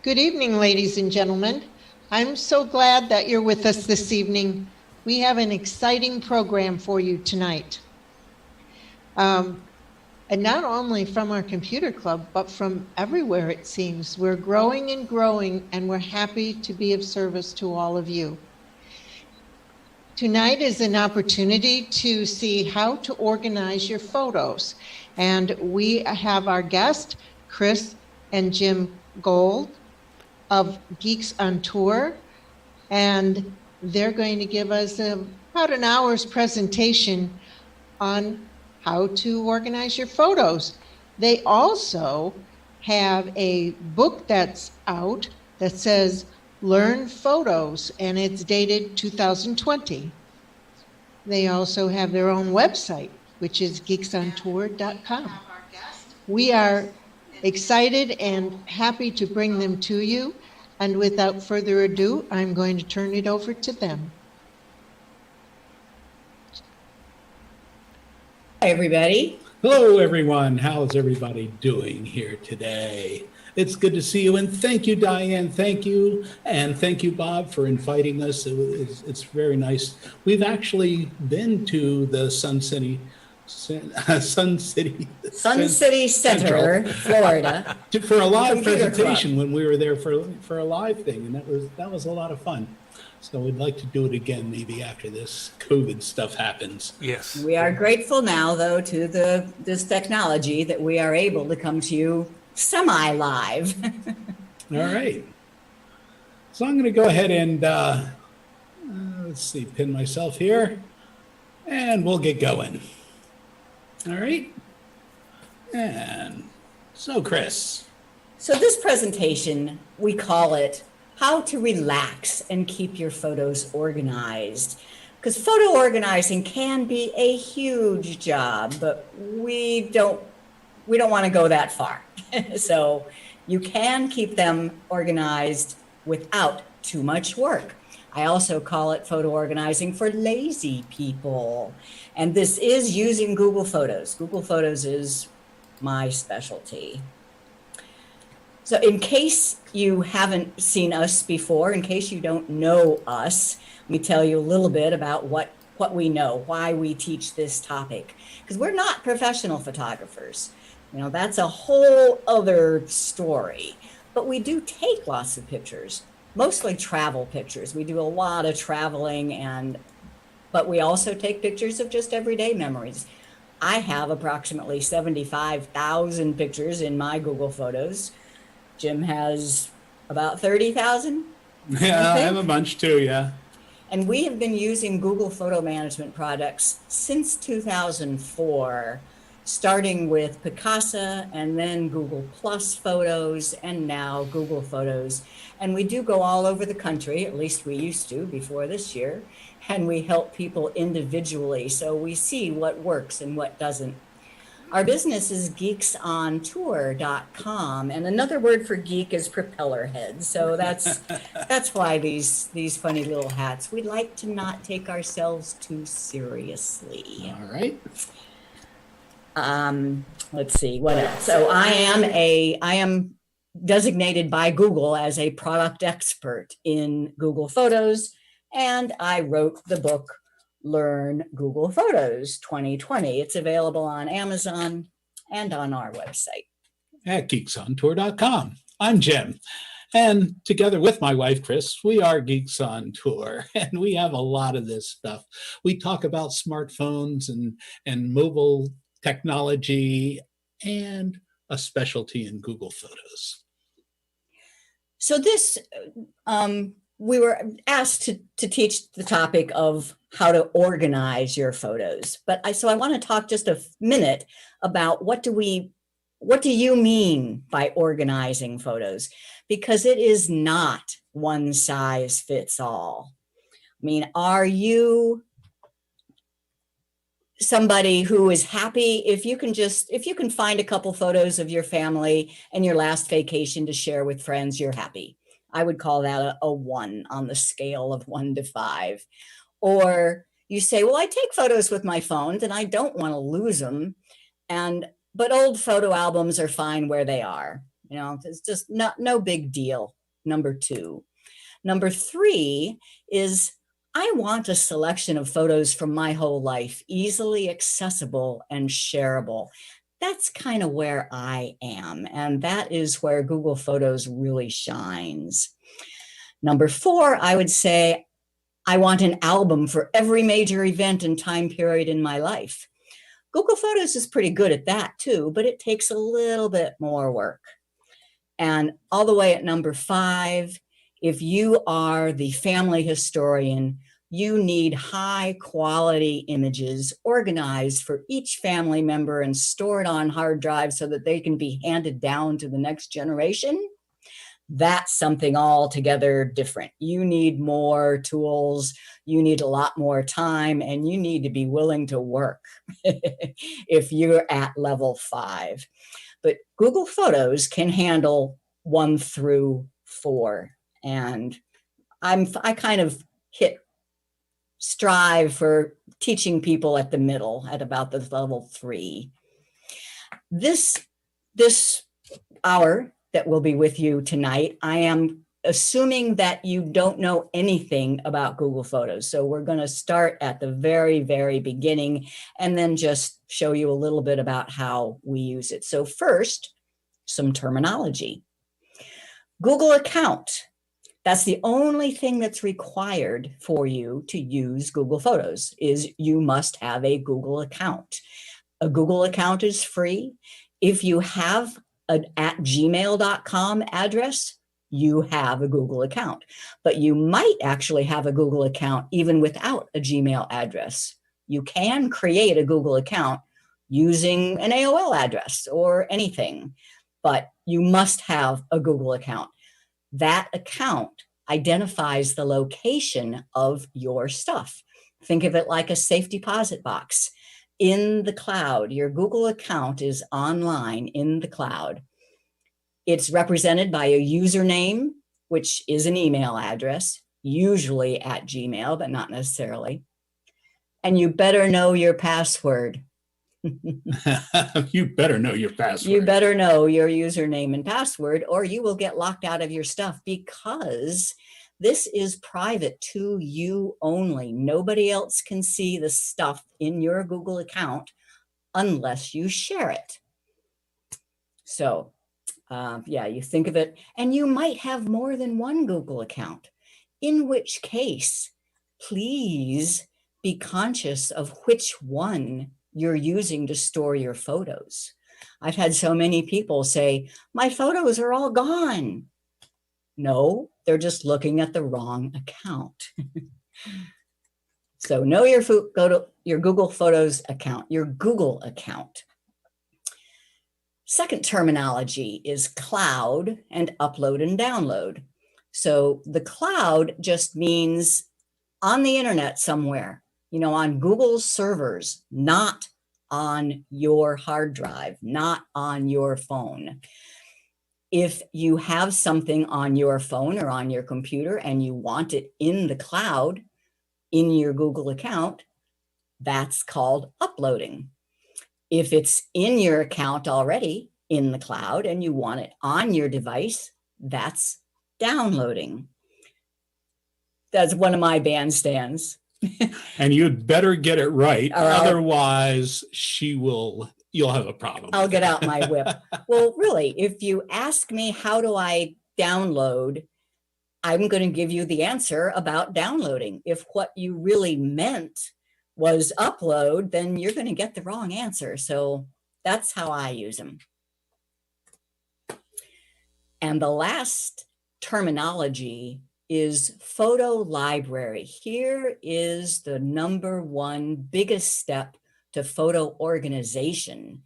Good evening, ladies and gentlemen. I'm so glad that you're with us this evening. We have an exciting program for you tonight. And not only from our computer club, but from everywhere, it seems. We're growing and growing, and we're happy to be of service to all of you. Tonight is an opportunity to see how to organize your photos. And we have our guest, Chris and Jim Guld of Geeks on Tour, and they're going to give us about an hour's presentation on how to organize your photos. They also have a book that's out that says Learn Photos, and it's dated 2020. They also have their own website, which is geeksontour.com. We are excited and happy to bring them to you. And without further ado, I'm going to turn it over to them. Hi, everybody. Hello, everyone. How's everybody doing here today? It's good to see you, and thank you, Diane. Thank you, and thank you, Bob, for inviting us. It's very nice. We've actually been to the Sun City Center, Florida, for a live Computer presentation Club. when we were there for a live thing, and that was a lot of fun. So we'd like to do it again, maybe after this COVID stuff happens. Yes. We are grateful now, though, to this technology that we are able to come to you semi-live. All right. So I'm going to go ahead and let's see, pin myself here, and we'll get going. All right. And so, Chris. So this presentation, we call it How to Relax and Keep Your Photos Organized. Because photo organizing can be a huge job, but we don't want to go that far. So you can keep them organized without too much work. I also call it photo organizing for lazy people. And this is using Google Photos. Google Photos is my specialty. So in case you haven't seen us before, in case you don't know us, let me tell you a little bit about what we know, why we teach this topic. Because we're not professional photographers. You know, that's a whole other story. But we do take lots of pictures, mostly travel pictures. We do a lot of traveling, but we also take pictures of just everyday memories. I have approximately 75,000 pictures in my Google Photos. Jim has about 30,000. Yeah, I have a bunch too, yeah. And we have been using Google Photo Management products since 2004, starting with Picasa and then Google Plus Photos and now Google Photos. And we do go all over the country, at least we used to before this year, and we help people individually. So we see what works and what doesn't. Our business is geeksontour.com, and another word for geek is propeller head. So that's why these funny little hats. We like to not take ourselves too seriously. All right. Let's see what else. So I am designated by Google as a product expert in Google Photos, and I wrote the book Learn Google Photos 2020. It's available on Amazon and on our website At geeksontour.com. I'm Jim. And together with my wife, Chris, we are Geeks on Tour, and we have a lot of this stuff. We talk about smartphones and mobile technology and a specialty in Google Photos. So this, we were asked to teach the topic of how to organize your photos. But I want to talk just a minute about what do you mean by organizing photos? Because it is not one size fits all. I mean, are you somebody who is happy if you can find a couple photos of your family and your last vacation to share with friends, you're happy? I would call that a 1 on the scale of 1 to 5. Or you say, well, I take photos with my phone and I don't want to lose them. But old photo albums are fine where they are. It's just no big deal. Number 2. Number 3 is I want a selection of photos from my whole life, easily accessible and shareable. That's kind of where I am, and that is where Google Photos really shines. Number 4, I would say I want an album for every major event and time period in my life. Google Photos is pretty good at that too, but it takes a little bit more work. And all the way at number 5, if you are the family historian, you need high quality images organized for each family member and stored on hard drives so that they can be handed down to the next generation. That's something altogether different. You need more tools, you need a lot more time, and you need to be willing to work if you're at level 5. But Google Photos can handle 1 through 4. And I kind of strive for teaching people at the middle, at about the level 3. This hour that will be with you tonight, I am assuming that you don't know anything about Google Photos. So we're going to start at the very, very beginning and then just show you a little bit about how we use it. So first, some terminology. Google account. That's the only thing that's required for you to use Google Photos is you must have a Google account. A Google account is free. If you have an @gmail.com address, you have a Google account. But you might actually have a Google account even without a Gmail address. You can create a Google account using an AOL address or anything, but you must have a Google account. That account identifies the location of your stuff. Think of it like a safe deposit box. In the cloud, your Google account is online in the cloud. It's represented by a username, which is an email address, usually @Gmail, but not necessarily. And you better know your password. You better know your password. You better know your username and password, or you will get locked out of your stuff because this is private to you only. Nobody else can see the stuff in your Google account unless you share it. So, yeah, you think of it, and you might have more than one Google account, in which case, please be conscious of which one you're using to store your photos. I've had so many people say, my photos are all gone. No, they're just looking at the wrong account. So know go to your Google Photos account, your Google account. Second terminology is cloud and upload and download. So the cloud just means on the internet somewhere, on Google's servers, not on your hard drive, not on your phone. If you have something on your phone or on your computer and you want it in the cloud, in your Google account, that's called uploading. If it's in your account already in the cloud and you want it on your device, that's downloading. That's one of my bandstands. And you'd better get it right. Or otherwise, you'll have a problem. I'll get out my whip. Well, really, if you ask me how do I download, I'm going to give you the answer about downloading. If what you really meant was upload, then you're going to get the wrong answer. So that's how I use them. And the last terminology is photo library. Here is the number one biggest step to photo organization,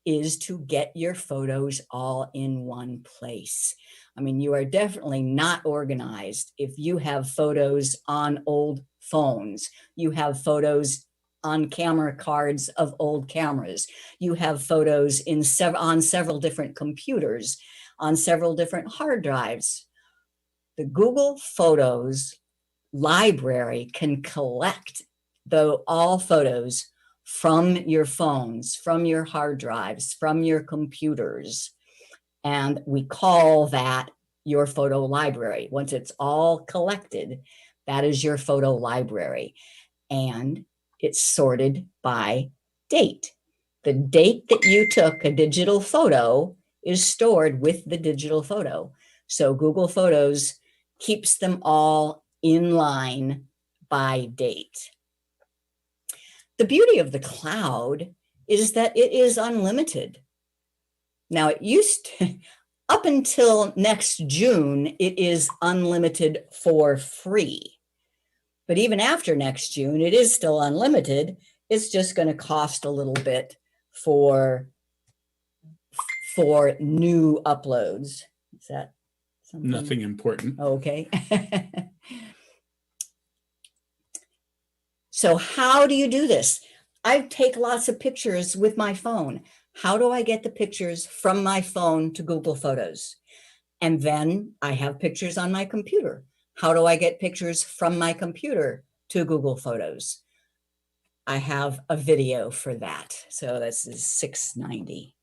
is to get your photos all in one place. I mean, you are definitely not organized if you have photos on old phones. You have photos on camera cards of old cameras. You have photos on several different computers, on several different hard drives. The Google Photos library can collect all photos from your phones, from your hard drives, from your computers, And we call that your photo library. Once it's all collected, that is your photo library. And it's sorted by date. The date that you took a digital photo is stored with the digital photo. So Google Photos keeps them all in line by date. The beauty of the cloud is that it is unlimited. Now, it used to, up until next June, it is unlimited for free. But even after next June, it is still unlimited. It's just going to cost a little bit for new uploads. Is that something? Nothing important. Okay. So how do you do this? I take lots of pictures with my phone. How do I get the pictures from my phone to Google Photos? And then I have pictures on my computer. How do I get pictures from my computer to Google Photos? I have a video for that. So this is 690.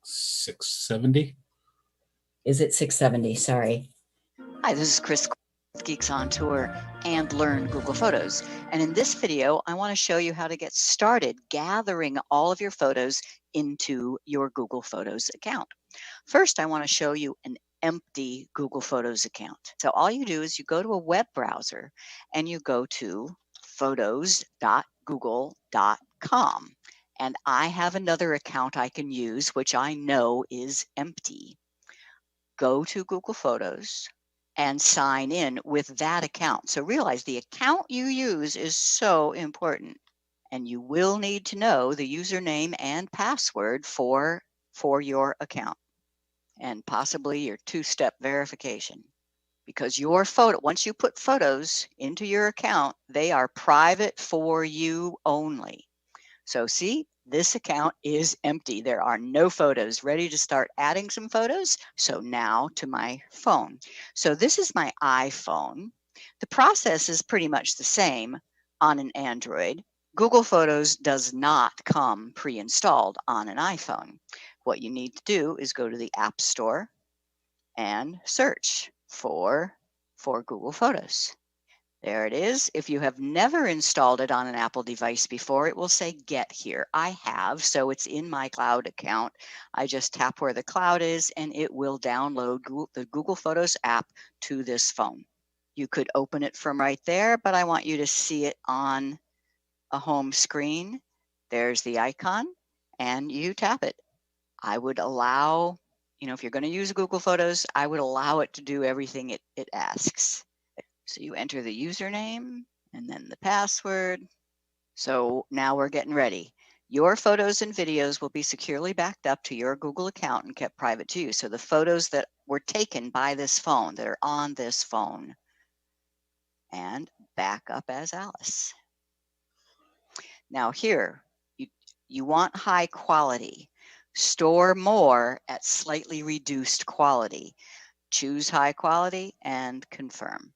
670. Is it 670? Sorry. Hi, this is Chris with Geeks on Tour and Learn Google Photos. And in this video, I want to show you how to get started gathering all of your photos into your Google Photos account. First, I want to show you an empty Google Photos account. So all you do is you go to a web browser and you go to photos.google.com. And I have another account I can use, which I know is empty. Go to Google Photos and sign in with that account. So realize the account you use is so important, and you will need to know the username and password for your account, and possibly your two-step verification, because your photo, once you put photos into your account, they are private for you only. So see, this account is empty. There are no photos. Ready to start adding some photos? So now to my phone. So this is my iPhone. The process is pretty much the same on an Android. Google Photos does not come pre-installed on an iPhone. What you need to do is go to the App Store and search for Google Photos. There it is. If you have never installed it on an Apple device before, it will say get here. I have, so it's in my cloud account. I just tap where the cloud is and it will download the Google Photos app to this phone. You could open it from right there, but I want you to see it on a home screen. There's the icon and you tap it. I would allow, if you're going to use Google Photos, I would allow it to do everything it asks. So you enter the username and then the password. So now we're getting ready. Your photos and videos will be securely backed up to your Google account and kept private to you. So the photos that were taken by this phone, that are on this phone, and back up as Alice. Now here, you want high quality. Store more at slightly reduced quality. Choose high quality and confirm.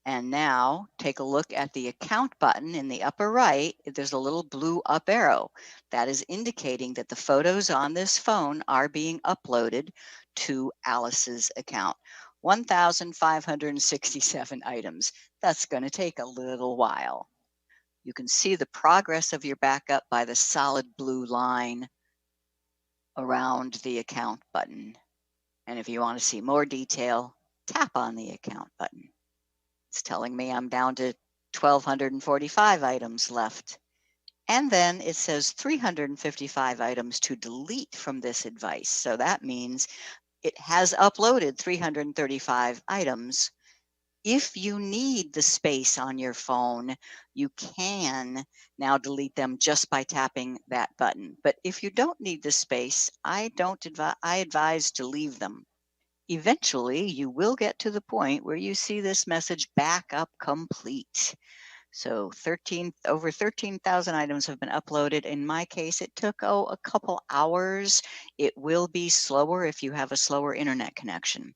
And now take a look at the account button in the upper right. There's a little blue up arrow that is indicating that the photos on this phone are being uploaded to Alice's account. 1,567 items. That's going to take a little while. You can see the progress of your backup by the solid blue line around the account button. And if you want to see more detail, tap on the account button. It's telling me I'm down to 1,245 items left. And then it says 355 items to delete from this advice. So that means it has uploaded 335 items. If you need the space on your phone, you can now delete them just by tapping that button. But if you don't need the space, I advise to leave them. Eventually, you will get to the point where you see this message backup complete. So over 13,000 items have been uploaded. In my case, it took a couple hours. It will be slower if you have a slower internet connection.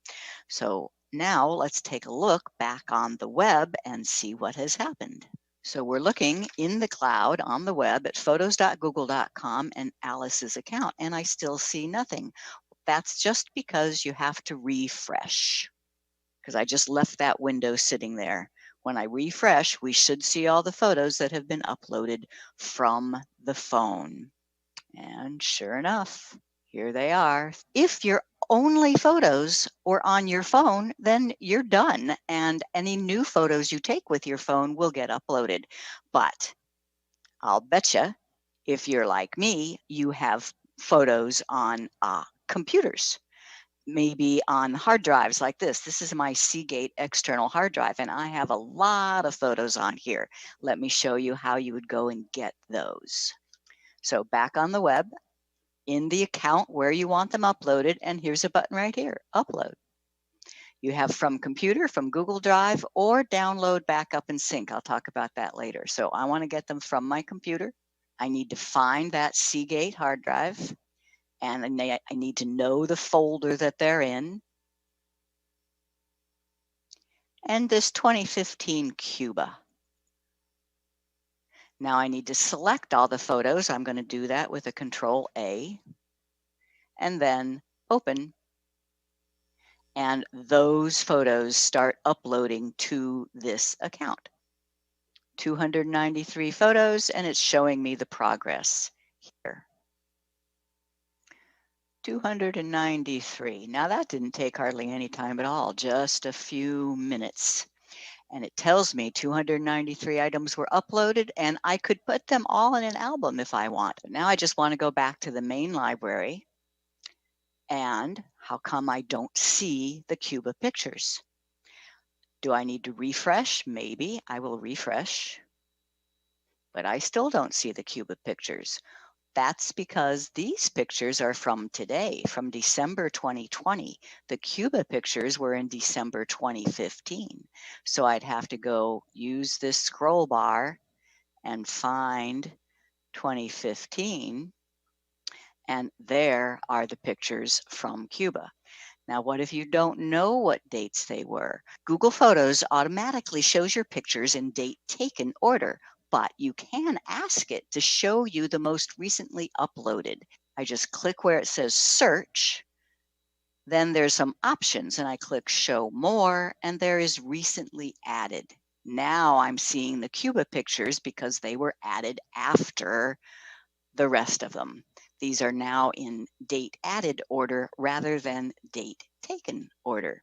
So now let's take a look back on the web and see what has happened. So we're looking in the cloud on the web at photos.google.com and Alice's account, and I still see nothing. That's just because you have to refresh, because I just left that window sitting there. When I refresh, we should see all the photos that have been uploaded from the phone. And sure enough, here they are. If your only photos were on your phone, then you're done. And any new photos you take with your phone will get uploaded. But I'll betcha if you're like me, you have photos on computers, maybe on hard drives like this. This is my Seagate external hard drive, and I have a lot of photos on here. Let me show you how you would go and get those. So back on the web, in the account where you want them uploaded, and here's a button right here, upload. You have from computer, from Google Drive, or download, backup, and sync. I'll talk about that later. So I want to get them from my computer. I need to find that Seagate hard drive, and I need to know the folder that they're in. And this 2015 Cuba. Now I need to select all the photos. I'm going to do that with a Control A, and then open. And those photos start uploading to this account. 293 photos, and it's showing me the progress here. 293. Now that didn't take hardly any time at all, just a few minutes. And it tells me 293 items were uploaded, and I could put them all in an album if I want. Now I just want to go back to the main library. And how come I don't see the Cuba pictures? Do I need to refresh? Maybe I will refresh, but I still don't see the Cuba pictures. That's because these pictures are from today, from December 2020. The Cuba pictures were in December 2015. So I'd have to go use this scroll bar and find 2015. And there are the pictures from Cuba. Now, what if you don't know what dates they were? Google Photos automatically shows your pictures in date taken order, but you can ask it to show you the most recently uploaded. I just click where it says search, then there's some options, and I click show more, and there is recently added. Now I'm seeing the Cuba pictures because they were added after the rest of them. These are now in date added order rather than date taken order.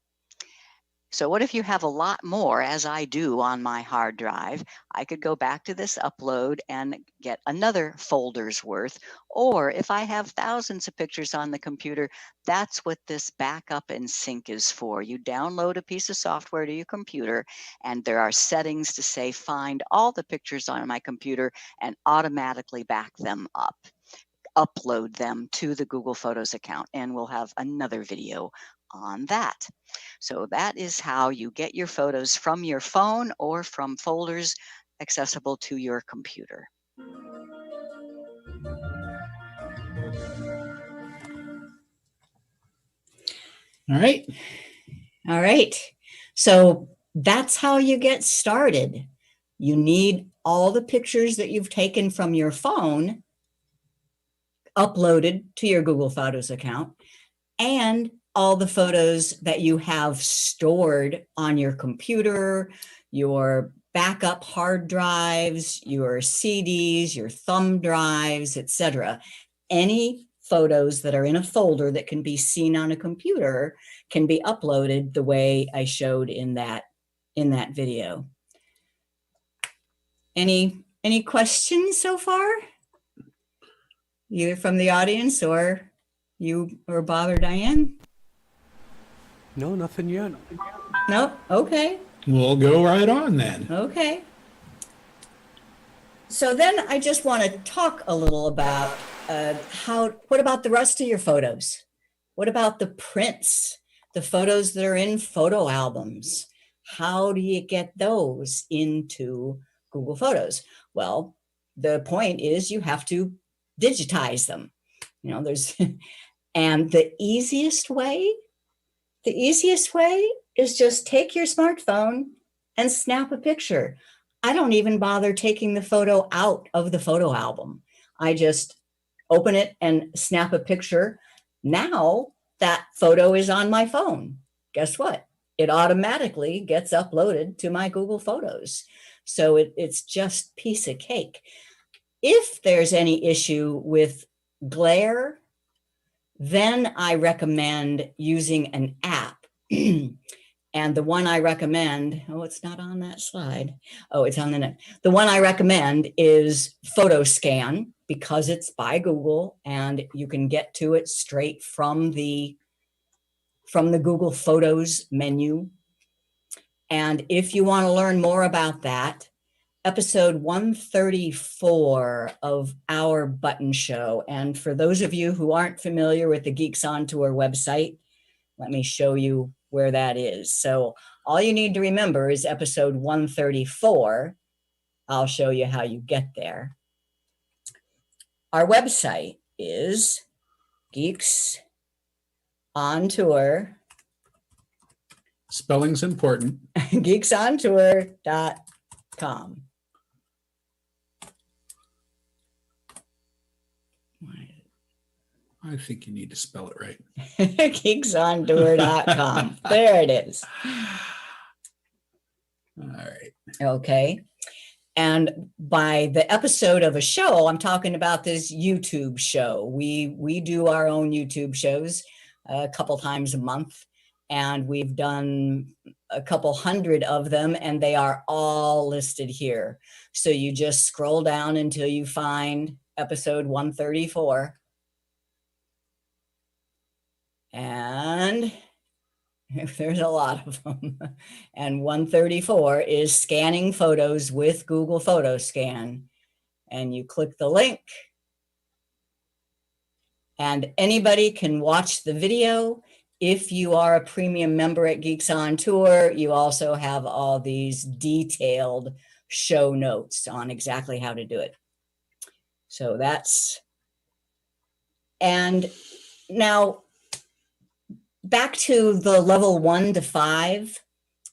So what if you have a lot more, as I do on my hard drive? I could go back to this upload and get another folder's worth. Or if I have thousands of pictures on the computer, that's what this backup and sync is for. You download a piece of software to your computer, and there are settings to say, find all the pictures on my computer and automatically back them up. Upload them to the Google Photos account, and we'll have another video on that. So that is how you get your photos from your phone or from folders accessible to your computer. All right. All right. So that's how you get started. You need all the pictures that you've taken from your phone uploaded to your Google Photos account, and all the photos that you have stored on your computer, your backup hard drives, your CDs, your thumb drives, etc. Any photos that are in a folder that can be seen on a computer can be uploaded the way I showed in that video. Any questions so far? Either from the audience or you or Bob or Diane? No, nothing yet. No? Okay. We'll go right on then. Okay. So then I just want to talk a little about what about the rest of your photos? What about the prints, the photos that are in photo albums? How do you get those into Google Photos? Well, the point is you have to digitize them. You know, and the easiest way is just take your smartphone and snap a picture. I don't even bother taking the photo out of the photo album. I just open it and snap a picture. Now that photo is on my phone. Guess what? It automatically gets uploaded to my Google Photos. So it's just piece of cake. If there's any issue with glare, then I recommend using an app. And the one I recommend, oh, it's not on that slide. Oh, it's on the next. The one I recommend is PhotoScan because it's by Google and you can get to it straight from the Google Photos menu. And if you want to learn more about that, episode 134 of our button show. And for those of you who aren't familiar with the Geeks on Tour website, let me show you where that is. So all you need to remember is episode 134. I'll show you how you get there. Our website is Geeks on Tour. Spelling's important. geeksontour.com. I think you need to spell it right. geeksontour.com. There it is. All right. Okay. And by the episode of a show, I'm talking about this YouTube show. We do our own YouTube shows a couple times a month, and we've done a couple hundred of them, and they are all listed here. So you just scroll down until you find episode 134. And there's a lot of them. And 134 is scanning photos with Google Photo Scan. And you click the link. And anybody can watch the video. If you are a premium member at Geeks on Tour, you also have all these detailed show notes on exactly how to do it. So that's, and now, back to the level 1 to 5,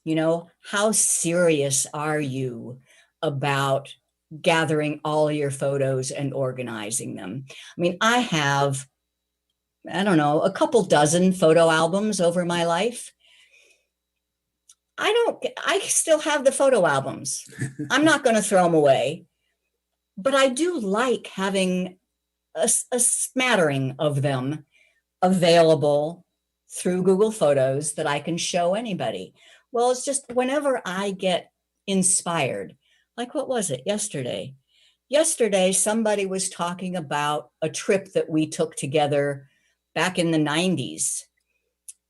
you know, how serious are you about gathering all your photos and organizing them? I mean, I have, I don't know, a couple dozen photo albums over my life. I still have the photo albums. I'm not going to throw them away, but I do like having a smattering of them available through Google Photos that I can show anybody. Well, it's just whenever I get inspired, like what was it yesterday? Yesterday, somebody was talking about a trip that we took together back in the 90s.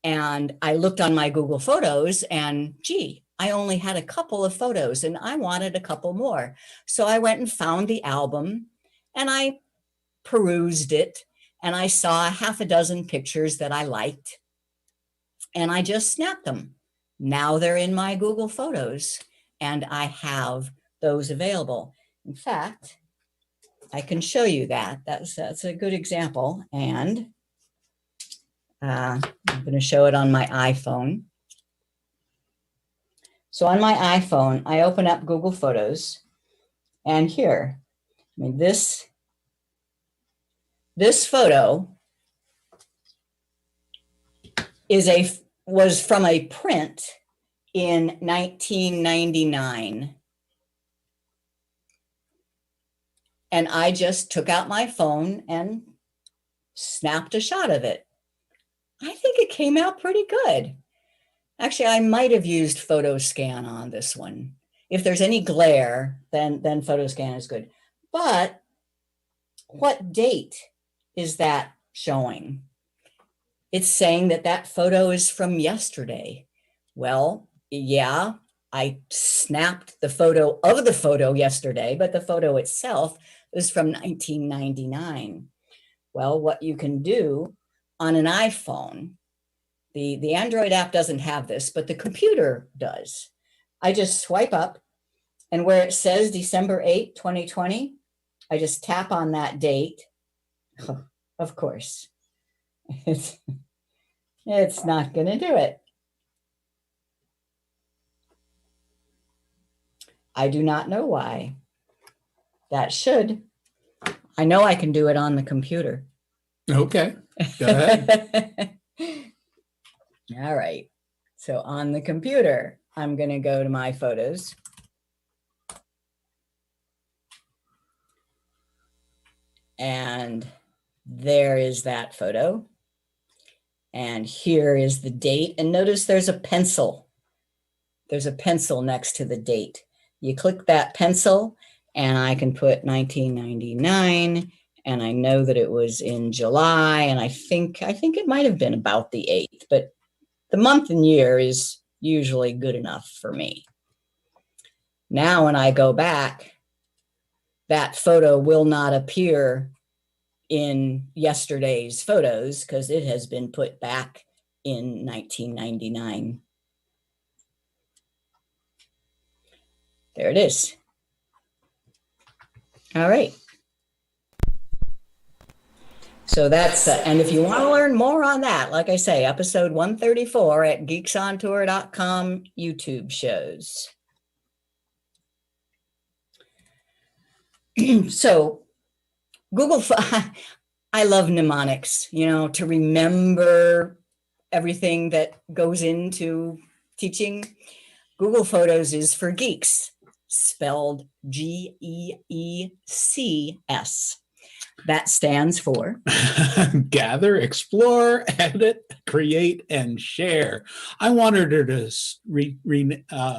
And I looked on my Google Photos and gee, I only had a couple of photos and I wanted a couple more. So I went and found the album and I perused it and I saw half a dozen pictures that I liked. And I just snapped them. Now they're in my Google Photos and I have those available. In fact, I can show you that. That's a good example. And I'm going to show it on my iPhone. So on my iPhone, I open up Google Photos and here, I mean, this photo was from a print in 1999. And I just took out my phone and snapped a shot of it. I think it came out pretty good. Actually, I might have used PhotoScan on this one. If there's any glare, then PhotoScan is good. But what date is that showing? It's saying that photo is from yesterday. Well, yeah, I snapped the photo of the photo yesterday, but the photo itself is from 1999. Well, what you can do on an iPhone, the Android app doesn't have this, but the computer does. I just swipe up and where it says December 8, 2020, I just tap on that date. Of course, it's not going to do it. I do not know why. That should. I know I can do it on the computer. Okay, go ahead. All right. So on the computer, I'm going to go to my photos. And there is that photo. And here is the date. And notice there's a pencil. There's a pencil next to the date. You click that pencil and I can put 1999, and I know that it was in July, and I think it might have been about the 8th, but the month and year is usually good enough for me. Now when I go back, that photo will not appear in yesterday's photos because it has been put back in 1999. There it is. All right. So that's, and if you want to learn more on that, like I say, episode 134 at geeksontour.com YouTube shows. So Google, I love mnemonics, to remember everything that goes into teaching. Google Photos is for geeks, spelled GEECS. That stands for Gather, explore, edit, create, and share. I wanted her to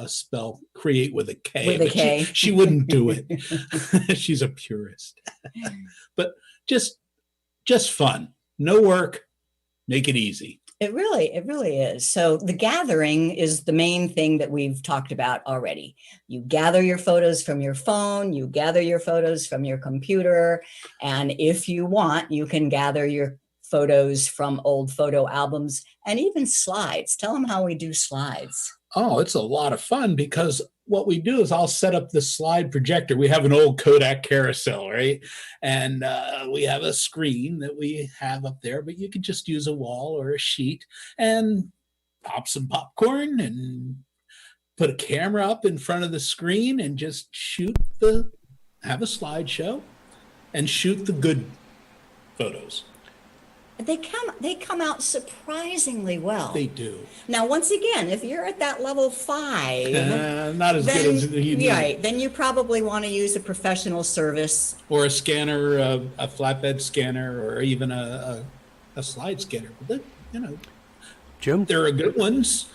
spell create with a K. With a K. She wouldn't do it. She's a purist. But just fun. No work. Make it easy. It really is. So the gathering is the main thing that we've talked about already. You gather your photos from your phone, you gather your photos from your computer, and if you want, you can gather your photos from old photo albums and even slides. Tell them how we do slides. Oh, it's a lot of fun because what we do is I'll set up the slide projector. We have an old Kodak carousel, right? And we have a screen that we have up there, but you could just use a wall or a sheet and pop some popcorn and put a camera up in front of the screen and just have a slideshow and shoot the good photos. They come out surprisingly well. They do. Now, once again, if you're at that level 5, not as good as you need. Right, then you probably want to use a professional service. Or a scanner, a flatbed scanner, or even a slide scanner. But, Jim? there are good ones.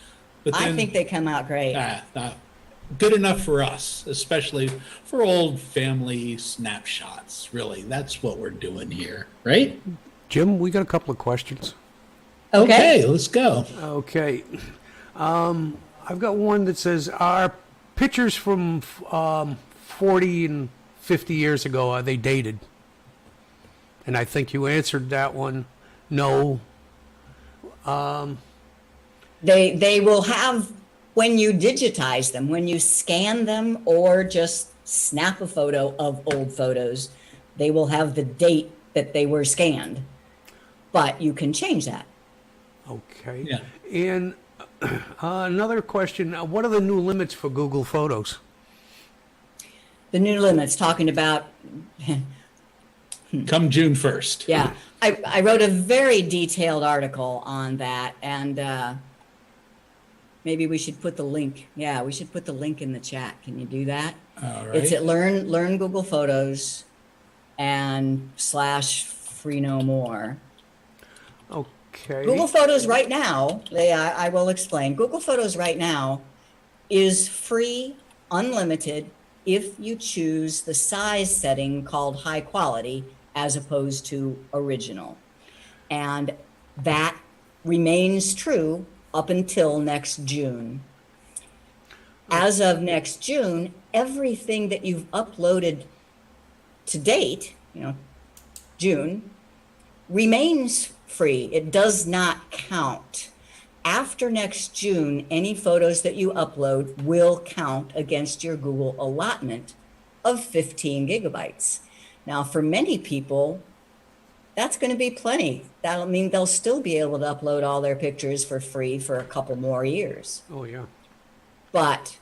But I think they come out great. Not good enough for us, especially for old family snapshots. Really, that's what we're doing here, right? Jim, we got a couple of questions. Okay, let's go. Okay. I've got one that says, are pictures from 40 and 50 years ago, are they dated? And I think you answered that one, no. They will have, when you digitize them, when you scan them or just snap a photo of old photos, they will have the date that they were scanned. But you can change that. Okay. Yeah. And another question, what are the new limits for Google Photos? The new limits, talking about, Come June 1st. yeah. I wrote a very detailed article on that, and maybe we should put the link. Yeah, we should put the link in the chat. Can you do that? All right. It's at Learn Google Photos and /free no more. Okay. Google Photos right now, I will explain. Google Photos right now is free, unlimited, if you choose the size setting called high quality as opposed to original. And that remains true up until next June. As of next June, everything that you've uploaded to date, June, remains free. It does not count. After next June, any photos that you upload will count against your Google allotment of 15 gigabytes. Now, for many people, that's going to be plenty. That'll mean they'll still be able to upload all their pictures for free for a couple more years. Oh, yeah. But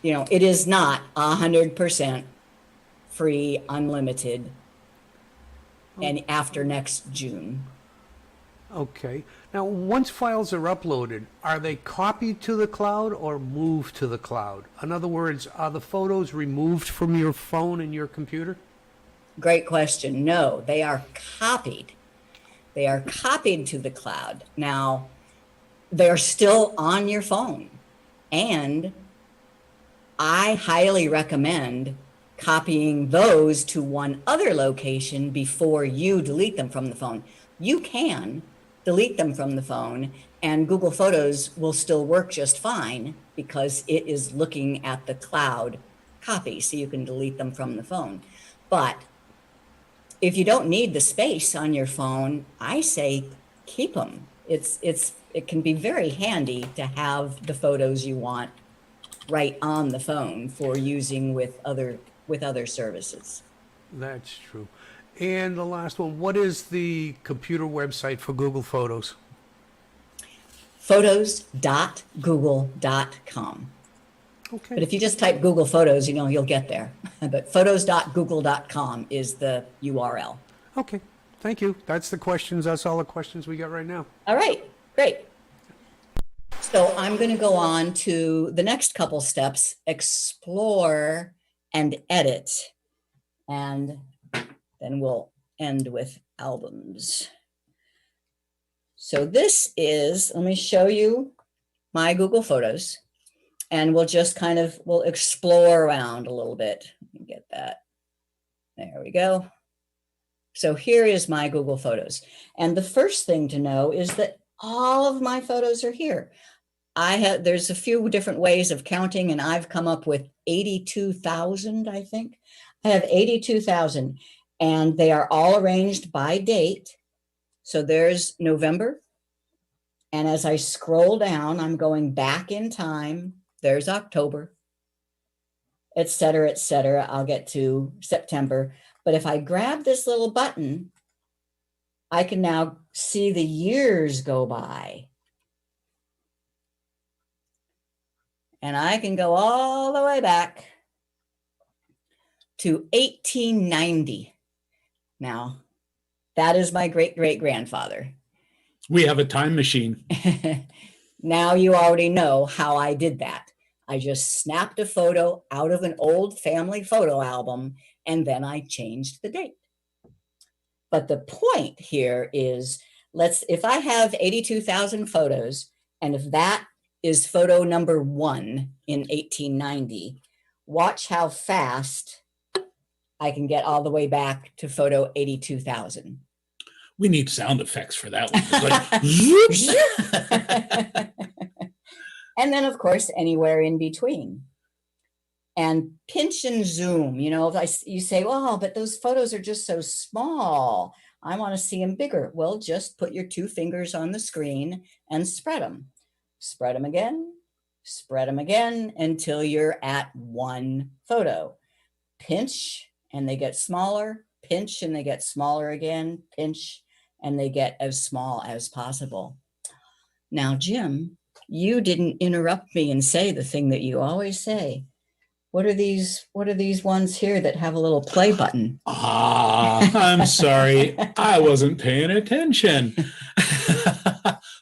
it is not 100% free, unlimited, and after next June. Okay. Now, once files are uploaded, are they copied to the cloud or moved to the cloud? In other words, are the photos removed from your phone and your computer? Great question. No, they are copied. They are copied to the cloud. Now, they're still on your phone. And I highly recommend copying those to one other location before you delete them from the phone. You can delete them from the phone, and Google Photos will still work just fine because it is looking at the cloud copy, so you can delete them from the phone. But if you don't need the space on your phone, I say keep them. It can be very handy to have the photos you want right on the phone for using with other services. That's true. And the last one, what is the computer website for Google Photos? Photos.google.com. Okay. But if you just type Google Photos, you'll get there. But photos.google.com is the URL. Okay. Thank you. That's all the questions we got right now. All right, great. So I'm going to go on to the next couple steps, explore and edit. And then we'll end with albums. So let me show you my Google Photos, and we'll explore around a little bit. Let me get that. There we go. So here is my Google Photos. And the first thing to know is that all of my photos are here. There's a few different ways of counting, and I've come up with 82,000, I think. I have 82,000, and they are all arranged by date. So there's November. And as I scroll down, I'm going back in time. There's October, et cetera, et cetera. I'll get to September. But if I grab this little button, I can now see the years go by. And I can go all the way back to 1890. Now, that is my great-great-grandfather. We have a time machine. Now you already know how I did that. I just snapped a photo out of an old family photo album, and then I changed the date. But the point here is, if I have 82,000 photos, and if that is photo number 1 in 1890, watch how fast I can get all the way back to photo 82,000. We need sound effects for that one. Like, And then, of course, anywhere in between. And pinch and zoom, you say, well, but those photos are just so small. I want to see them bigger. Well, just put your 2 fingers on the screen and spread them. Spread them again until you're at 1 photo. Pinch and they get smaller, pinch and they get smaller again, pinch and they get as small as possible. Now, Jim, you didn't interrupt me and say the thing that you always say. What are these ones here that have a little play button? I'm sorry. I wasn't paying attention.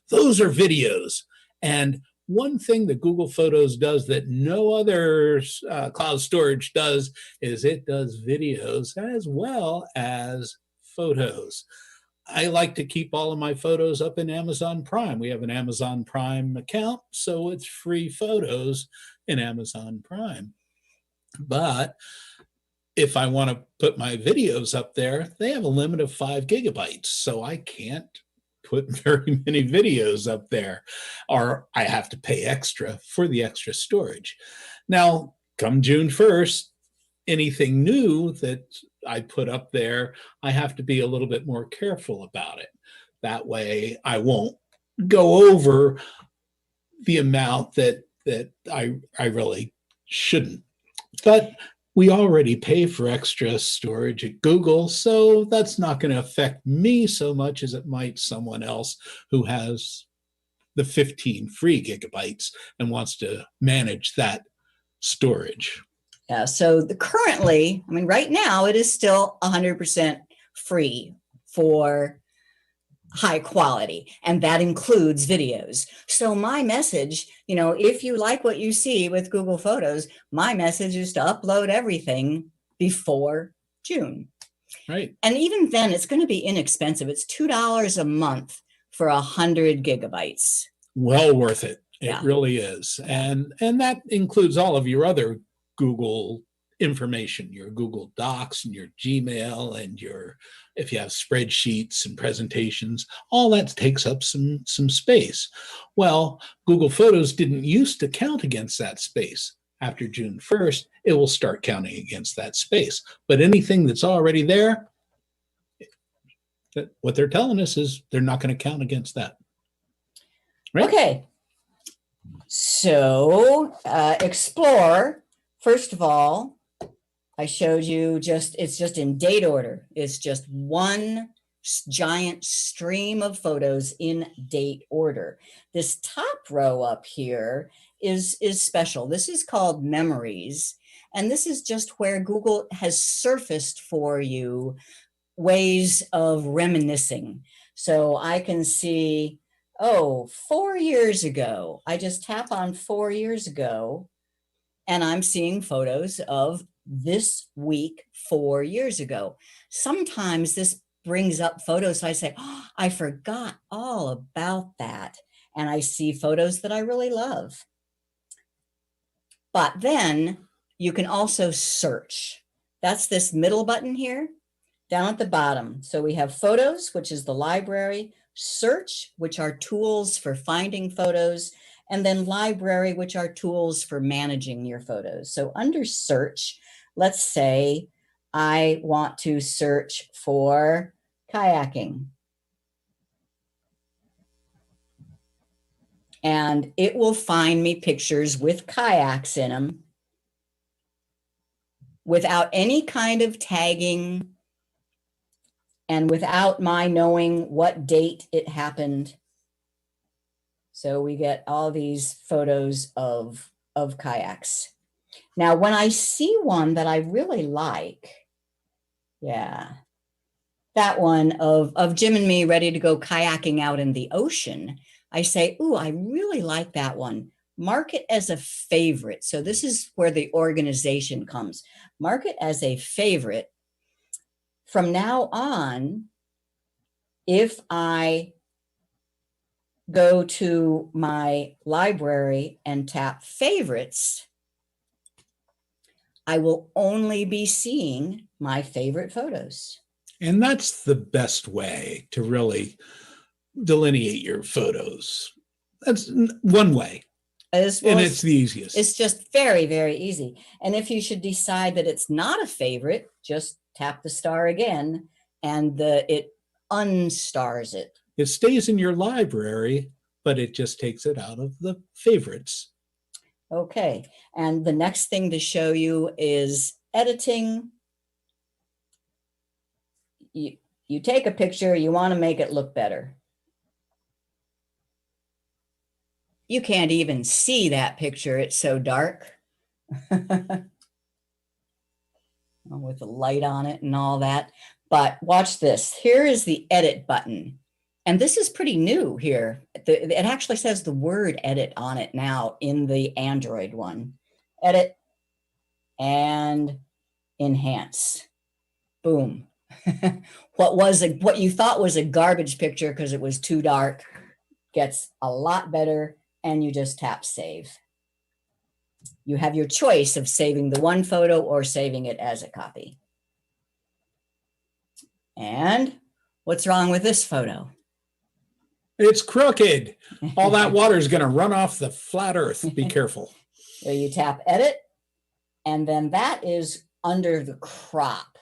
Those are videos. And one thing that Google Photos does that no other cloud storage does is it does videos as well as photos. I like to keep all of my photos up in Amazon Prime. We have an Amazon Prime account, so it's free photos in Amazon Prime. But if I want to put my videos up there, they have a limit of 5 gigabytes, so I can't put very many videos up there, or I have to pay extra for the extra storage. Now, come June 1st, anything new that I put up there, I have to be a little bit more careful about it. That way I won't go over the amount that I really shouldn't. But we already pay for extra storage at Google, so that's not going to affect me so much as it might someone else who has the 15 free gigabytes and wants to manage that storage. Yeah, so currently, I mean, right now it is still 100% free for high quality, and that includes videos. So my message, if you like what you see with Google Photos, my message is to upload everything before June. Right. And even then, it's going to be inexpensive. It's $2 a month for 100 gigabytes. Well worth it. It Yeah. really is. And that includes all of your other Google information, your Google Docs and your Gmail and if you have spreadsheets and presentations, all that takes up some space. Well, Google Photos didn't used to count against that space. After June 1st, it will start counting against that space. But anything that's already there, what they're telling us is they're not going to count against that. Right? Okay. So explore, first of all, I showed you it's just in date order. It's just one giant stream of photos in date order. This top row up here is special. This is called memories. And this is just where Google has surfaced for you ways of reminiscing. So I can see, 4 years ago, I just tap on 4 years ago, and I'm seeing photos of this week 4 years ago. Sometimes this brings up photos. So I say, I forgot all about that. And I see photos that I really love. But then you can also search. That's this middle button here down at the bottom. So we have photos, which is the library, search, which are tools for finding photos, and then library, which are tools for managing your photos. So under search, let's say I want to search for kayaking. And it will find me pictures with kayaks in them without any kind of tagging and without my knowing what date it happened. So we get all these photos of kayaks. Now, when I see one that I really like, that one of Jim and me ready to go kayaking out in the ocean, I say, I really like that one. Mark it as a favorite. So this is where the organization comes. Mark it as a favorite. From now on, if I go to my library and tap favorites, I will only be seeing my favorite photos. And that's the best way to really delineate your photos. That's one way. And it's the easiest. It's just very, very easy. And if you should decide that it's not a favorite, just tap the star again and it unstars it. It stays in your library, but it just takes it out of the favorites. Okay. And the next thing to show you is editing. You take a picture, you want to make it look better. You can't even see that picture. It's so dark. With the light on it and all that. But watch this. Here is the edit button. And this is pretty new here. It actually says the word edit on it now in the Android one. Edit and enhance. Boom. What you thought was a garbage picture because it was too dark gets a lot better, and you just tap save. You have your choice of saving the one photo or saving it as a copy. And what's wrong with this photo? It's crooked. All that water is going to run off the flat earth. Be careful. So you tap edit, and then that is under the crop,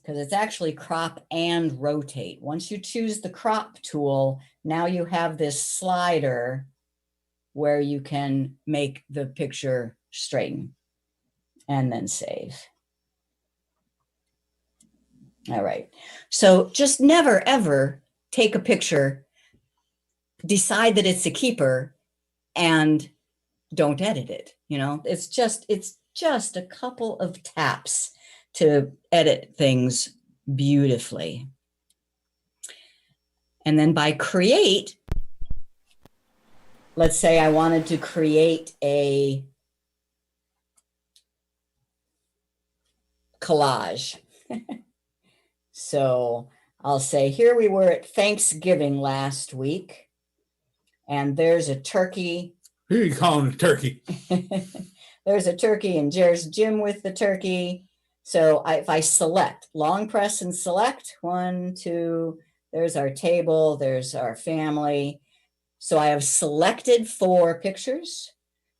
because it's actually crop and rotate. Once you choose the crop tool, now you have this slider where you can make the picture straighten and then save. All right. So just never, ever take a picture, decide that it's a keeper, and don't edit it. You know, it's just a couple of taps to edit things beautifully. And then by create, let's say I wanted to create a collage. So I'll say, here we were at Thanksgiving last week, and there's a turkey. Who are you calling a turkey? There's a turkey, and there's Jim with the turkey. So if I select, long press and select, 1, 2, there's our table, there's our family. So I have selected 4 pictures.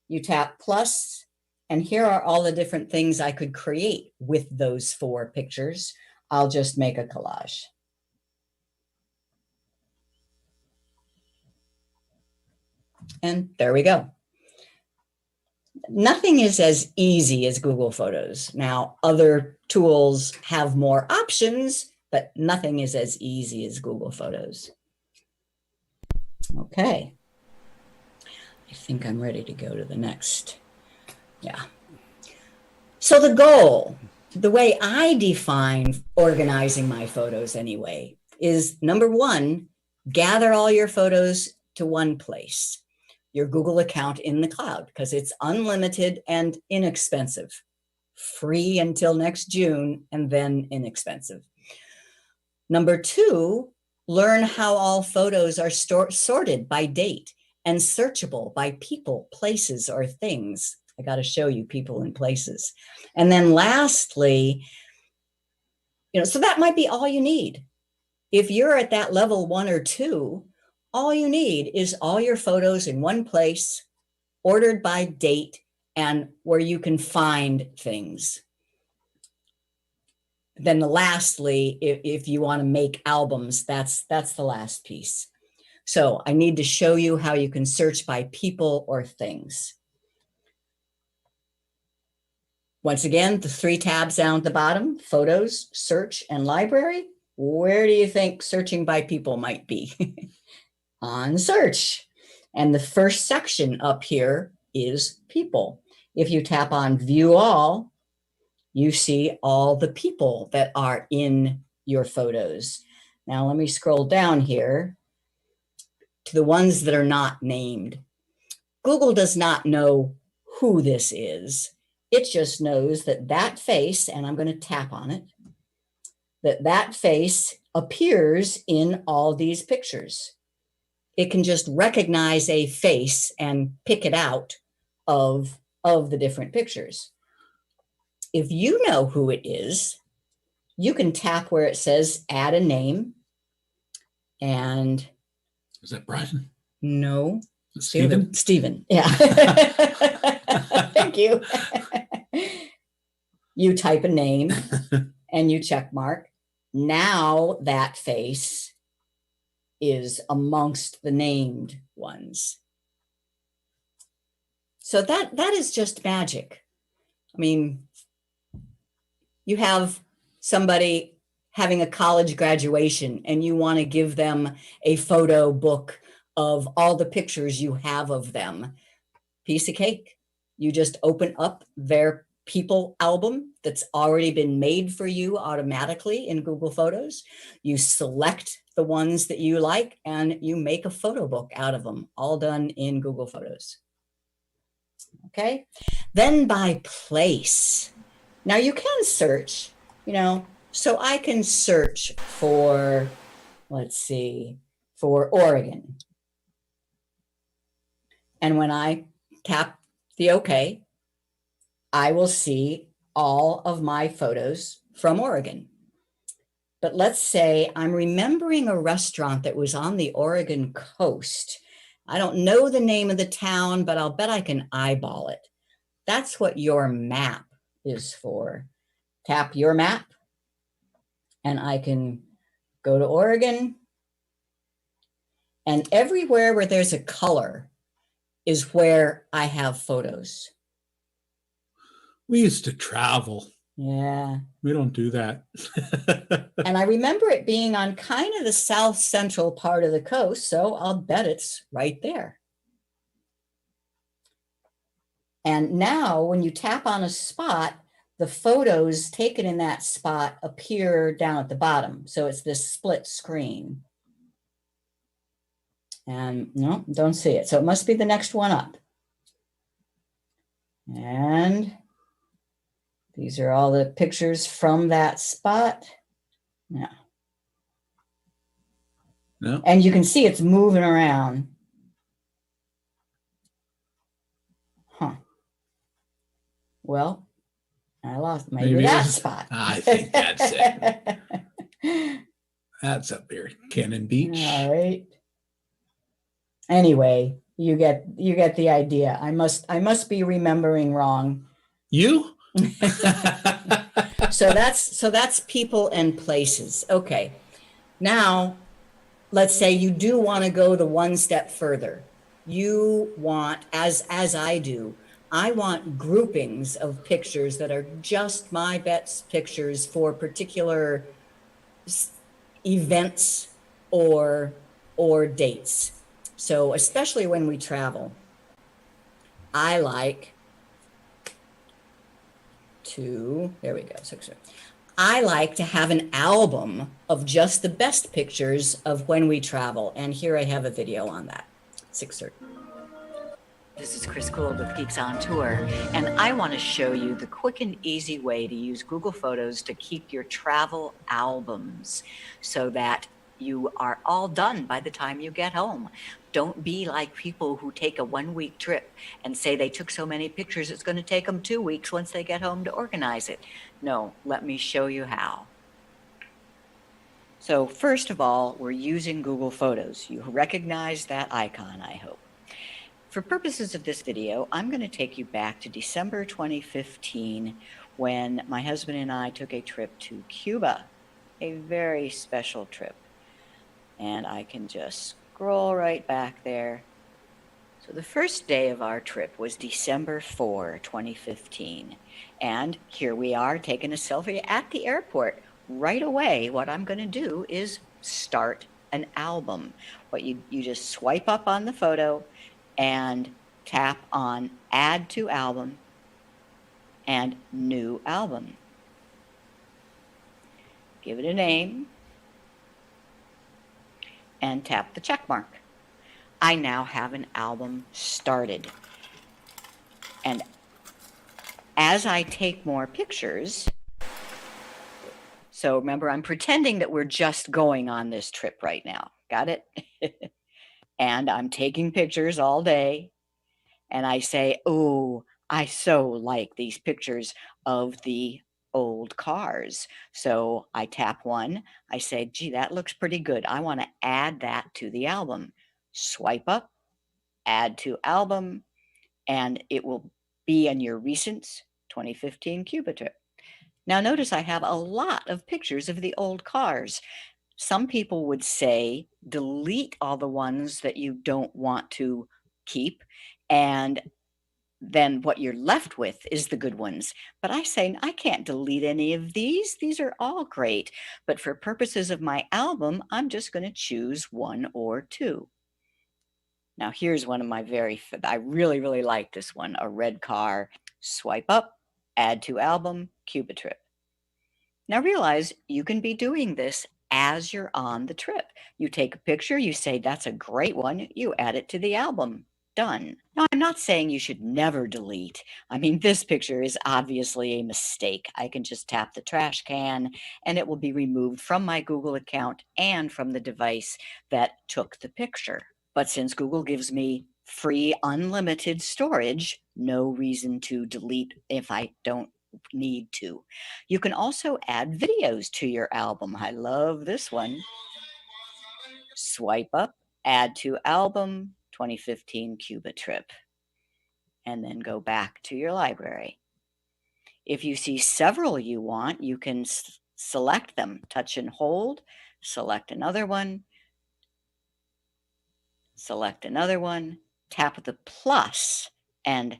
You tap plus, and here are all the different things I could create with those 4 pictures. I'll just make a collage. And there we go. Nothing is as easy as Google Photos. Now, other tools have more options, but nothing is as easy as Google Photos. Okay. I think I'm ready to go to the next. Yeah. So the goal, the way I define organizing my photos anyway, is number 1, gather all your photos to one place, your Google account in the cloud, because it's unlimited and inexpensive, free until next June, and then inexpensive. Number 2, learn how all photos are sorted by date and searchable by people, places, or things. I got to show you people and places. And then lastly, so that might be all you need. If you're at that level 1 or 2, all you need is all your photos in one place, ordered by date, and where you can find things. Then lastly, if you want to make albums, that's the last piece. So I need to show you how you can search by people or things. Once again, the 3 tabs down at the bottom, photos, search, and library. Where do you think searching by people might be? On search. And the first section up here is people. If you tap on view all, you see all the people that are in your photos. Now let me scroll down here to the ones that are not named. Google does not know who this is. It just knows that that face, and I'm going to tap on it, that face appears in all these pictures. It can just recognize a face and pick it out of the different pictures. If you know who it is, you can tap where it says add a name. And is that Brian? No. Stephen? Stephen, yeah. Thank you. You type a name and you check mark. Now that face is amongst the named ones. So that is just magic. I mean, you have somebody having a college graduation and you want to give them a photo book of all the pictures you have of them. Piece of cake. You just open up their people album that's already been made for you automatically in Google Photos. You select the ones that you like and you make a photo book out of them, all done in Google Photos. Okay. Then by place. Now you can search, so I can search for, let's see, for Oregon. And when I tap the OK, I will see all of my photos from Oregon. But let's say I'm remembering a restaurant that was on the Oregon coast. I don't know the name of the town, but I'll bet I can eyeball it. That's what your map is for. Tap your map, and I can go to Oregon. And everywhere where there's a color is where I have photos. We used to travel. Yeah. We don't do that. And I remember it being on kind of the south central part of the coast, so I'll bet it's right there. And now when you tap on a spot, the photos taken in that spot appear down at the bottom. So it's this split screen. And no, don't see it. So it must be the next one up. And these are all the pictures from that spot. Yeah. No. And you can see it's moving around. Huh. Well, I lost maybe that spot. I think that's it. That's up here, Cannon Beach. All right. Anyway, you get the idea. I must be remembering wrong. You? So that's people and places. Okay. Now, let's say you do want to go the one step further. You want, as I do, I want groupings of pictures that are just my best pictures for particular events or dates. So especially when we travel, I like to, there we go. I like to have an album of just the best pictures of when we travel. And here I have a video on that. 6:30. This is Chris Guld with Geeks on Tour, and I want to show you the quick and easy way to use Google Photos to keep your travel albums so that you are all done by the time you get home. Don't be like people who take a 1-week trip and say they took so many pictures it's going to take them 2 weeks once they get home to organize it. No, let me show you how. So first of all, we're using Google Photos. You recognize that icon, I hope. For purposes of this video, I'm going to take you back to December 2015 when my husband and I took a trip to Cuba, a very special trip. And I can just scroll right back there. So the first day of our trip was December 4, 2015. And here we are taking a selfie at the airport. Right away, what I'm going to do is start an album. You just swipe up on the photo and tap on Add to Album and New Album. Give it a name and tap the check mark. I now have an album started. And as I take more pictures, so remember, I'm pretending that we're just going on this trip right now. Got it? And I'm taking pictures all day. And I say, oh, I so like these pictures of the old cars. So I tap one. I say, gee, that looks pretty good. I want to add that to the album. Swipe up, add to album, and it will be in your recent 2015 Cuba trip. Now notice I have a lot of pictures of the old cars. Some people would say delete all the ones that you don't want to keep, and then what you're left with is the good ones. But I say, I can't delete any of these. These are all great. But for purposes of my album, I'm just going to choose 1 or 2. Now here's one of my I really, really like this one, a red car. Swipe up, add to album, Cuba trip. Now realize you can be doing this as you're on the trip. You take a picture, you say, that's a great one, you add it to the album. Done. Now, I'm not saying you should never delete. I mean, this picture is obviously a mistake. I can just tap the trash can and it will be removed from my Google account and from the device that took the picture. But since Google gives me free unlimited storage, no reason to delete if I don't need to. You can also add videos to your album. I love this one. Swipe up, add to album, 2015 Cuba trip, and then go back to your library. If you see several you want, you can select them, touch and hold, select another one, tap the plus, and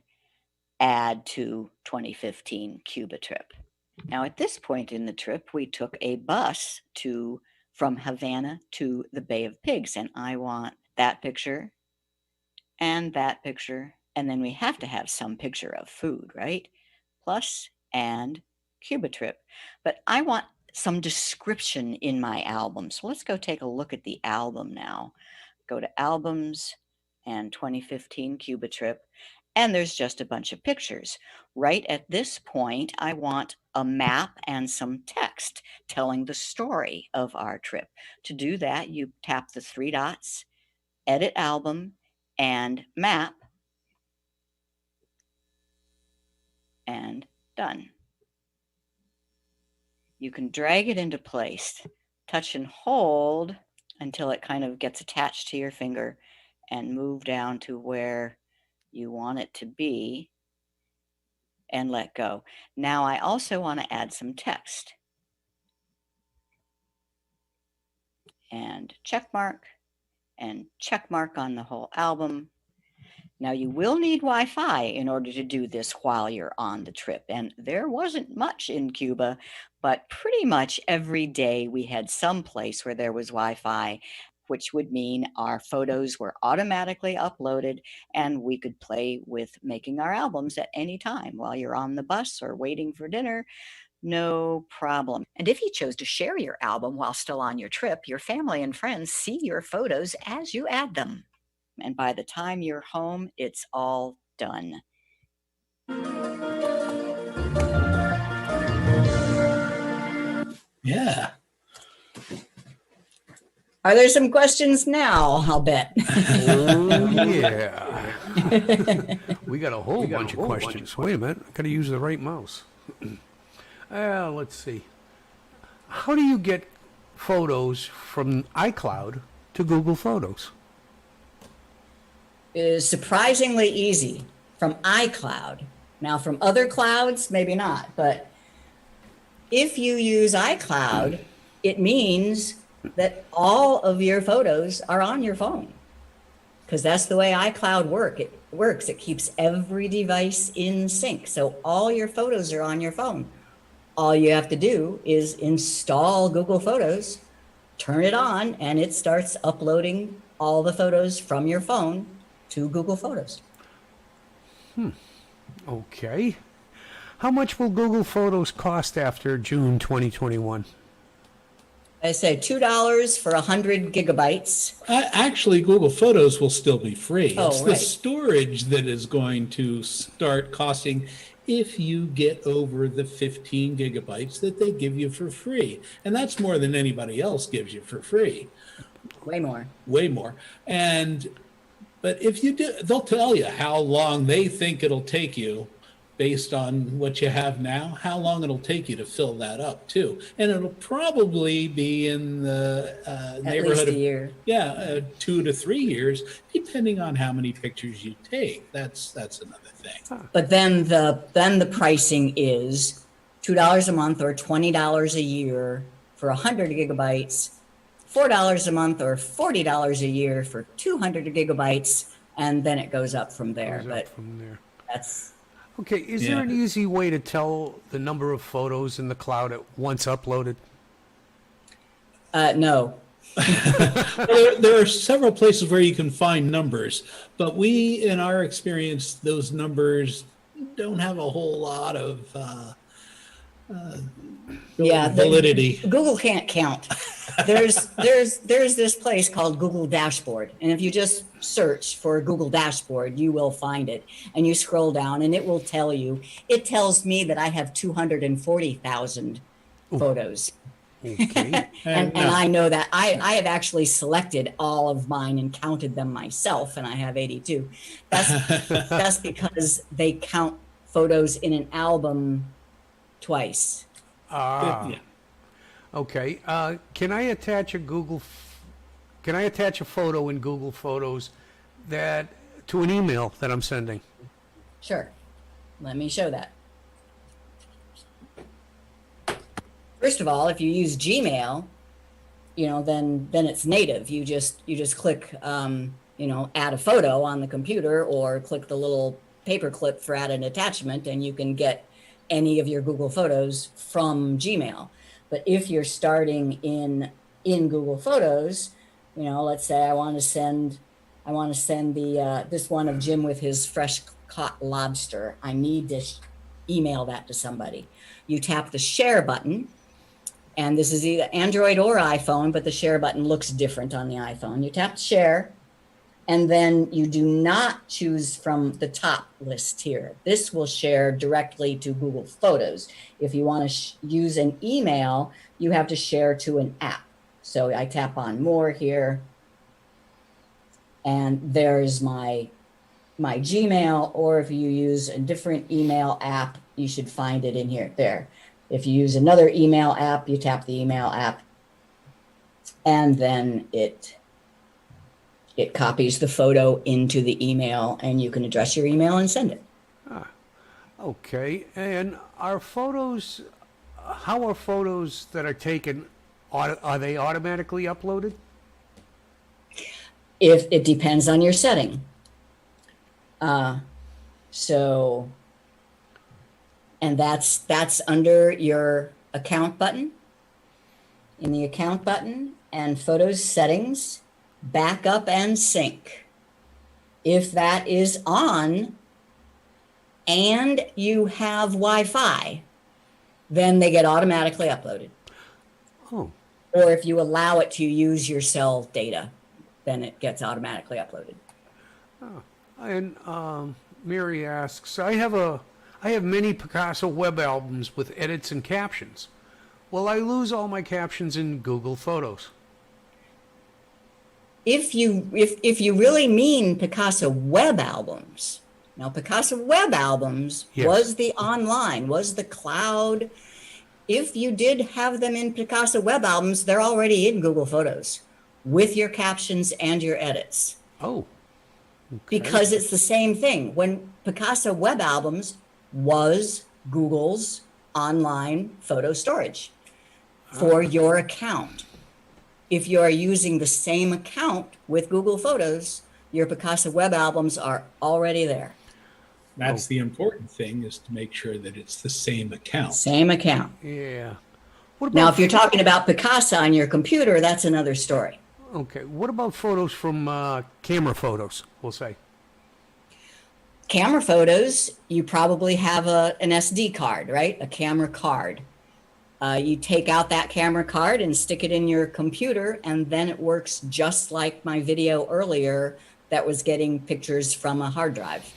add to 2015 Cuba trip. Now, at this point in the trip, we took a bus from Havana to the Bay of Pigs, and I want that picture and that picture And then we have to have some picture of food, right? Plus and Cuba trip. But I want some description in my album. So let's go take a look at the album now. Go to albums and 2015 Cuba trip. And there's just a bunch of pictures. Right at this point, I want a map and some text telling the story of our trip. To do that, you tap the three dots, edit album, and map, and done. You can drag it into place, touch and hold until it kind of gets attached to your finger, and move down to where you want it to be and let go. Now I also want to add some text. And check mark on the whole album. Now you will need Wi-Fi in order to do this while you're on the trip. And there wasn't much in Cuba, but pretty much every day we had some place where there was Wi-Fi, which would mean our photos were automatically uploaded and we could play with making our albums at any time while you're on the bus or waiting for dinner. No problem. And if you chose to share your album while still on your trip, your family and friends see your photos as you add them. And by the time you're home, it's all done. Yeah. Are there some questions now? I'll bet. Oh, yeah. We got a whole bunch of questions. Wait a minute. I got to use the right mouse. Let's see. How do you get photos from iCloud to Google Photos? It is surprisingly easy from iCloud. Now, from other clouds, maybe not, but if you use iCloud, it means that all of your photos are on your phone, because that's the way iCloud works. It keeps every device in sync. So all your photos are on your phone. All you have to do is install Google Photos, turn it on, and it starts uploading all the photos from your phone to Google Photos. Okay. How much will Google Photos cost after June 2021? I say $2 for 100 gigabytes. Actually, Google Photos will still be free. Oh, It's the right. storage that is going to start costing if you get over the 15 gigabytes that they give you for free. And that's more than anybody else gives you for free. Way more. Way more. But if you do, they'll tell you how long they think it'll take you based on what you have now, how long it'll take you to fill that up too. And it'll probably be in the At neighborhood least a of, year. 2 to 3 years, depending on how many pictures you take. That's another thing. But then the pricing is $2 a month or $20 a year for 100 gigabytes, $4 a month or $40 a year for 200 gigabytes, and then it goes up from there. Goes up But from there. that's Okay, is there an Yeah. easy way to tell the number of photos in the cloud at once uploaded? no. There are several places where you can find numbers, but in our experience, those numbers don't have a whole lot of Yeah, validity. Google can't count. There's this place called Google Dashboard, and if you just search for Google Dashboard, you will find it. And you scroll down, and it will tell you. It tells me that I have 240,000 photos, Okay. and I know that I have actually selected all of mine and counted them myself, and I have 82. That's because they count photos in an album twice. Yeah. Okay. Can I attach a photo in Google Photos to an email that I'm sending? Sure. Let me show that. First of all, if you use Gmail, then it's native. You just click, add a photo on the computer, or click the little paperclip for add an attachment, and you can get any of your Google Photos from Gmail. But if you're starting in Google Photos, let's say I want to send I want to send this one of Jim with his fresh caught lobster. I need to email that to somebody. You tap the share button, and this is either Android or iPhone, but the share button looks different on the iPhone. You tap share, and then you do not choose from the top list here. This will share directly to Google Photos. If you want to use an email, you have to share to an app. So I tap on more here, and there's my Gmail, or if you use a different email app, you should find it in here. There. If you use another email app, you tap the email app, and then it copies the photo into the email, and you can address your email and send it. Okay, and how are photos that are taken, are they automatically uploaded? If it depends on your setting. And that's under your account button. In the account button and photos settings, backup and sync. If that is on and you have Wi-Fi, then they get automatically uploaded. Oh, Or if you allow it to use your cell data, then it gets automatically uploaded. and Mary asks, I have many Picasso web albums with edits and captions. Will I lose all my captions in Google Photos? If you really mean Picasso web albums, now Picasso web albums Yes. was the online, was the cloud. If you did have them in Picasso web albums, they're already in Google Photos with your captions and your edits. Oh, okay. Because it's the same thing. When Picasso web albums was Google's online photo storage for your account. If you are using the same account with Google Photos, your Picasso web albums are already there. That's the important thing, is to make sure that it's the same account. Same account. Yeah. What Now, about if you're talking about Picasso on your computer, that's another story. Okay, what about photos from camera photos, we'll say? Camera photos, you probably have an SD card, right? A camera card. You take out that camera card and stick it in your computer, and then it works just like my video earlier that was getting pictures from a hard drive.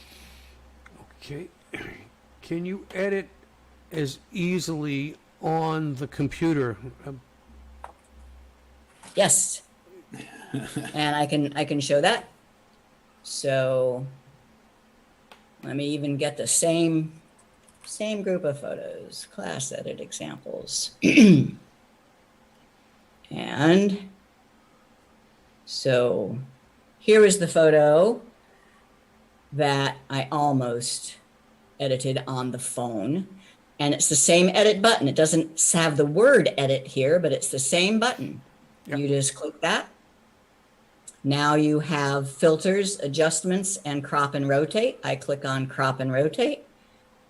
Okay. Can you edit as easily on the computer? Yes. And I can show that. So let me even get the same group of photos, class edit examples. And so here is the photo that I almost edited on the phone. And it's the same edit button. It doesn't have the word edit here, but it's the same button. Yep. You just click that. Now you have filters, adjustments, and crop and rotate. I click on crop and rotate,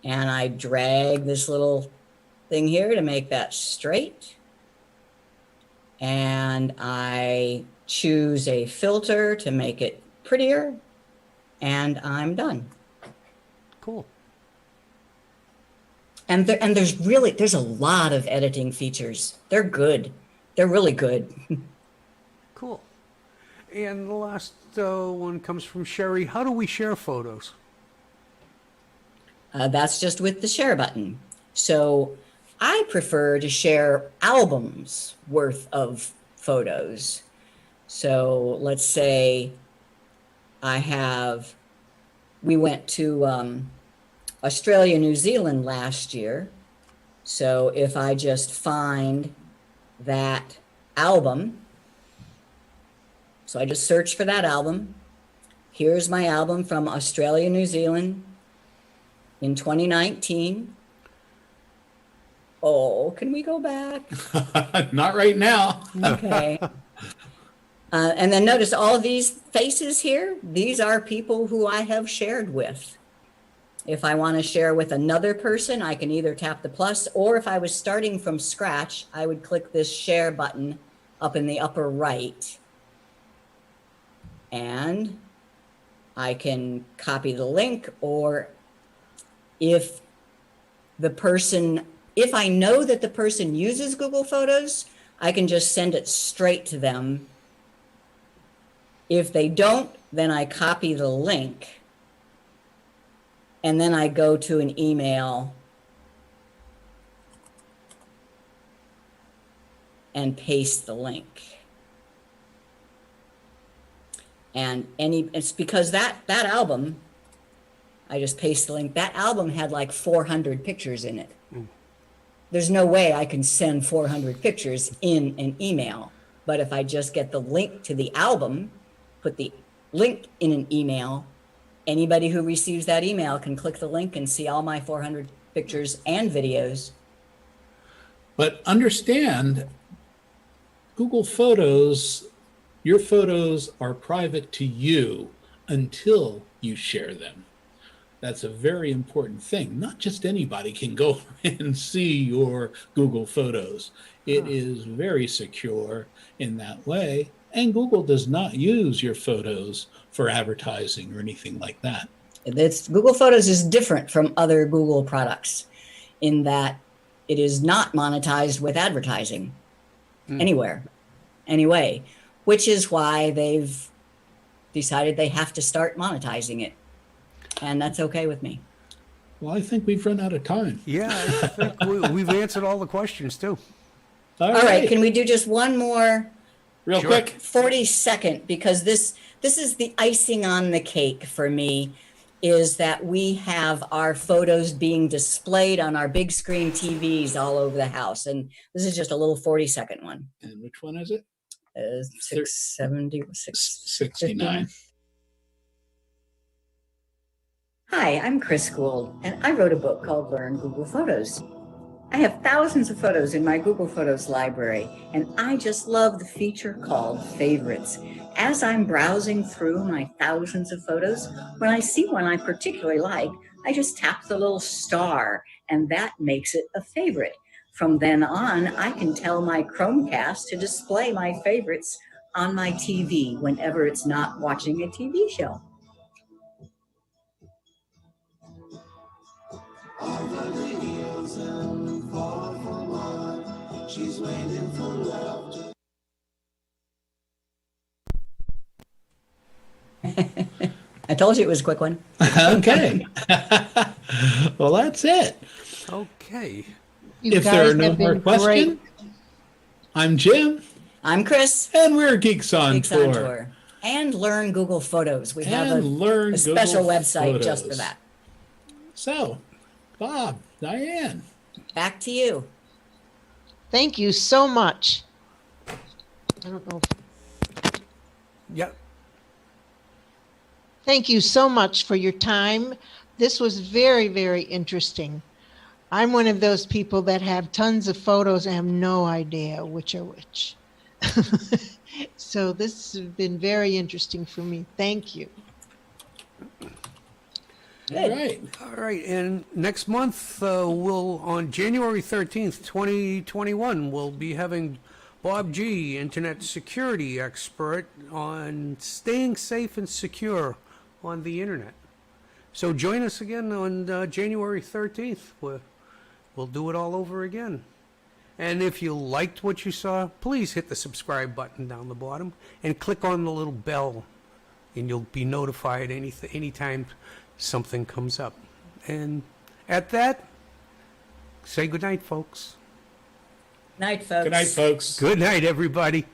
and I drag this little thing here to make that straight. And I choose a filter to make it prettier, and I'm done. Cool. And there's a lot of editing features. They're good. They're really good. Cool. And the last one comes from Sherry. How do we share photos? That's just with the share button. So I prefer to share albums worth of photos. So let's say we went to Australia, New Zealand last year. So if I just find that album, so I just search for that album. Here's my album from Australia, New Zealand in 2019. Oh, can we go back? Not right now. Okay. And then notice all of these faces here. These are people who I have shared with. If I want to share with another person, I can either tap the plus, or if I was starting from scratch, I would click this share button up in the upper right. And I can copy the link, or if I know that the person uses Google Photos, I can just send it straight to them. If they don't, then I copy the link, and then I go to an email and paste the link. And it's because that album, I just paste the link. That album had like 400 pictures in it. There's no way I can send 400 pictures in an email. But if I just get the link to the album, put the link in an email, anybody who receives that email can click the link and see all my 400 pictures and videos. But understand, Google Photos, your photos are private to you until you share them. That's a very important thing. Not just anybody can go and see your Google Photos. It is very secure in that way. And Google does not use your photos for advertising or anything like that. Google Photos is different from other Google products in that it is not monetized with advertising anywhere, anyway, which is why they've decided they have to start monetizing it. And that's okay with me. Well, I think we've run out of time. Yeah, I think we've answered all the questions too. All right. Can we do just one more Real Sure. quick? 40-second? Because this is the icing on the cake for me, is that we have our photos being displayed on our big screen TVs all over the house. And this is just a little 40-second one. And which one is it? 670, 69. Hi, I'm Chris Guld, and I wrote a book called Learn Google Photos. I have thousands of photos in my Google Photos library, and I just love the feature called Favorites. As I'm browsing through my thousands of photos, when I see one I particularly like, I just tap the little star, and that makes it a favorite. From then on, I can tell my Chromecast to display my favorites on my TV whenever it's not watching a TV show. I told you it was a quick one. Okay. Well, that's it. Okay. You If there guys are no have more been questions, great. I'm Jim, I'm Chris. and we're Geeks on Geeks Tour. on Tour. And Learn Google Photos. We have And Learn a special Google website just for Photos. that. So, Bob, Diane. Back to you. Thank you so much. I don't know. Yep. Thank you so much for your time. This was very, very interesting. I'm one of those people that have tons of photos and have no idea which are which. So this has been very interesting for me. Thank you. All right. All right, and next month, on January 13th, 2021, we'll be having Bob G., Internet Security Expert, on staying safe and secure on the Internet. So join us again on January 13th. We'll do it all over again. And if you liked what you saw, please hit the subscribe button down the bottom and click on the little bell, and you'll be notified anytime something comes up. And at that, say good night, folks. Night, folks. Good night, folks. Good night, everybody.